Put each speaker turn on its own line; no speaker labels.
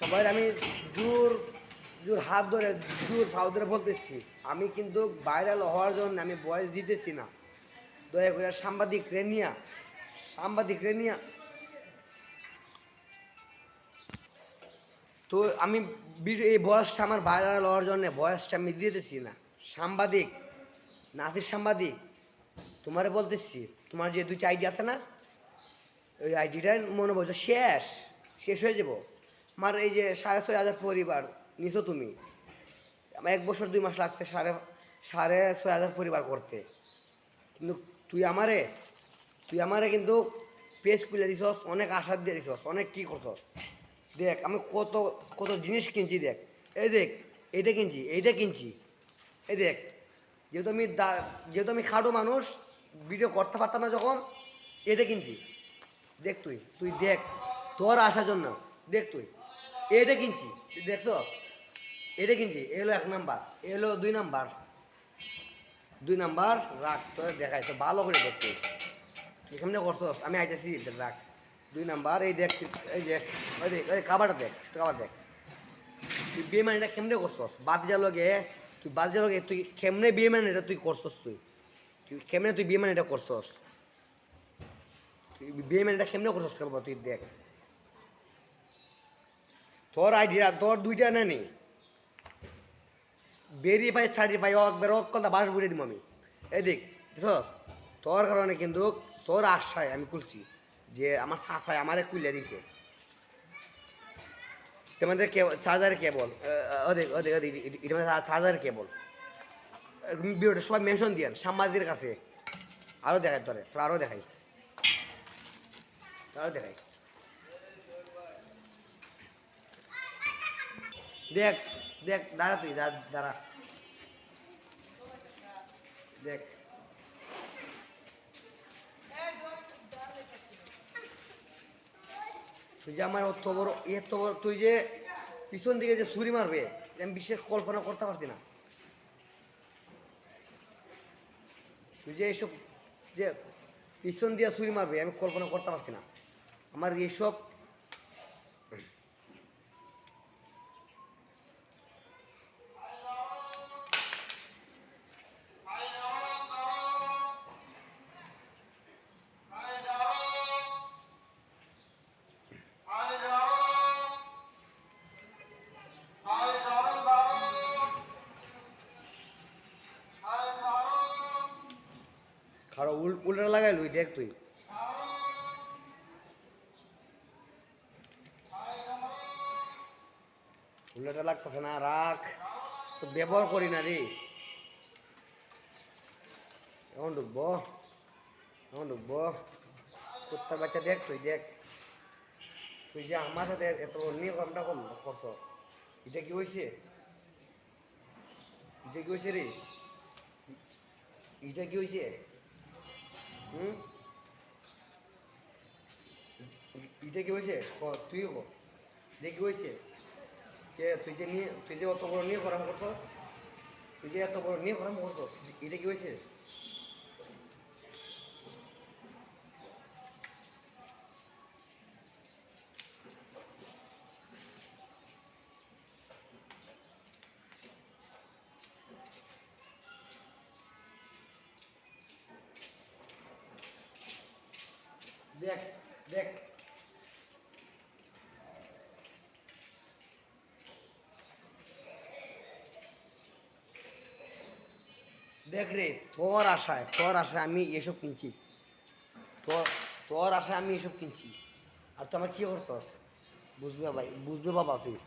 সবাই আমি জোর জোর হাত ধরে জোর পাও ধরে বলতেছি, আমি কিন্তু ভাইরাল হওয়ার জন্য আমি বয়স দিতেছি না। দয়া করে সাংবাদিক রেনিয়া তো আমি এই বয়সটা আমার ভাইরাল হওয়ার জন্য বয়সটা আমি দিতেছি না। সাংবাদিক নাসির সাংবাদিক, তোমারে বলতেছি, তোমার যে দুইটা আইডি আছে না, ওই আইডিটার মনে বলছো শেষ হয়ে যাব। আমার এই যে 6,500 পরিবার নিছো তুমি, আমার 1 বছর 2 মাস লাগছে 6,500 পরিবার করতে। কিন্তু তুই আমারে কিন্তু পেজ খুলে দিছস, অনেক আশা দিয়ে দিছস, অনেক কী করছস। দেখ আমি কত কত জিনিস কিনছি, দেখ এই দেখ এইটা কিনছি এই দেখ। যেহেতু আমি খাটো মানুষ, ভিডিও করতে পারতাম না যখন, এটা কিনছি। দেখ তুই দেখ, তোর আসার জন্য দেখ তুই এটা কিনছি, দেখছ এটা কিনছি। এ হলো 1 নাম্বার, এ হলো 2 নাম্বার রাখ, তোর দেখাই তো ভালো করে দেখ তুই কেমনে করছস। আমি আইতেছি, রাখ 2 নাম্বার। এই দেখ, এই যে ওই দেখ, ওই খাবারটা দেখ, খাবার দেখ। তুই বেমানিটা কেমনে করছস বাদ লগে, তুই কেমনে বেমানিটা তুই করছস, তুই কেমনে বেমানিটা করছস, তুই বেমানিটা কেমনে করছস বাবা। তুই দেখ তোর আইডিয়া, তোর দুইটা না নেই, ভেরিফাই সার্টিফাই একবার কথা বাস বুঝে দিব আমি। এই দেখ বুঝছ, তোর কারণে কিন্তু তোর আশায় আমি খুলছি, যে আমার সাফায় আমারে খুলে দিছে। তোমাদের চার্জার কেবল ওদেখ ওদেখ ওদেখ, এটা চার্জার কেবল। ভিডিওটা সবাই মেনশন দিয়েন সাংবাদিকের কাছে। আরও দেখাই তোরে, আরও দেখাই। দেখ দেখ, দাঁড়া তুই, দাঁড়া দেখ। তুই যে আমার এত বড় তুই যে পিছন দিকে যে ছুরি মারবে, আমি বিশেষ কল্পনা করতে পারছি না। তুই যে এইসব যে পিছন দিয়ে ছুরি মারবে, আমি কল্পনা করতে পারছি না। আমার এইসব খারাপ উল্টা লাগাই লুই, দেখ তুই উল্টাটা লাগতেছে না, রাখ তো, ব্যবহার করি না রে। এখন ঢুকবো কুত্তার বাচ্চা। দেখ তুই যে আমার সাথে এত নিয়ে কামটা করছ, এটা কি হয়েছে রে, এটা কি হয়েছে? এটা কি হয়েছে তুই যে কি হয়েছে? তুই যে অত বড় নিয়ে করাম করছস, এটা কি হয়েছে? দেখ দেখ দেখ রে, তোর আশায় আমি এসব কিনছি, তোর আশায় আমি এসব কিনছি। আর তো আমার কি করতস, বুঝবে বাবা তুই।